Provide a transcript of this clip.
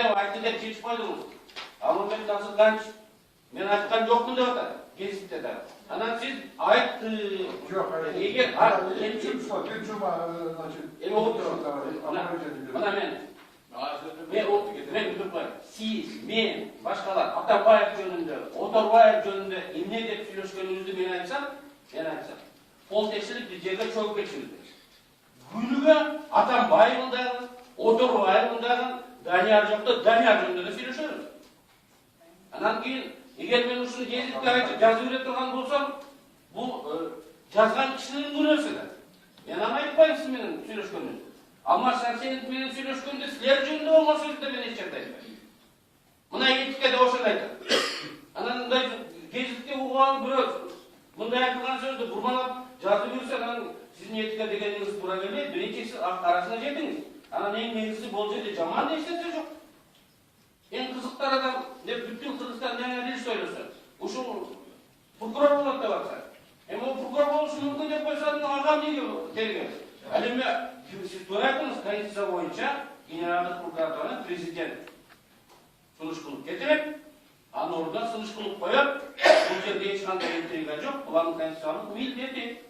Айтты деп чечип койдуңуз. Алмамбет Насырканович мен айткан жокмун деп атат. Гезитте да. Анан сиз айтты. Жок, эгер сиз, мен, башкалар Атамбаев жөнүндө, Оторбаев жөнүндө эмне деп сүйлөшкөнүңүздү мен айтсам, кол текшелип жерге чөгүп кетишиңиз. Күнүгө Атамбаевдын дагы, Оторбаевдын дагы, Данияр жокто Данияр жөнүндө да сүйлөшөбүз. Анан кийин, эгер мен ушуну гезитке айтып жазып бере турган болсом, бул жазган кишинин күнөөсү да. Мен аны айтпайм сиз менен сүйлөшкөнүңүздү. Алмаз Сәрсенов менен сүйлөшкөндө силер жөнүндө болмосоңуз да мен эч жерде айтпайм. Мына этикеде ошону айтат. Анан мындай гезитке уган бирөө мындай айтылган сөздү бурмалап жазып жүрсө, анан сиздин этика дегениңиз туура келбейт, биринчиси арасына жетиңиз. Анан эң негизги бул жерде жаман эч нерсе жок. Эң кызыктар адам деп бүткүл Кыргызстан деңгээлде сөйлөсө, ушул прокурор болот деп атса. Эми ол прокурор болушу мүмкүн деп койсо, ага эмнеге тергөө? Ал эми сиз туура айттыңыз, Конституция боюнча генералдык прокуратура президент сунуш кылып кетирет, анын ордуна сунуш кылып коет. Бул жерде эч кандай интрига жок, булардын конституциялык милдети.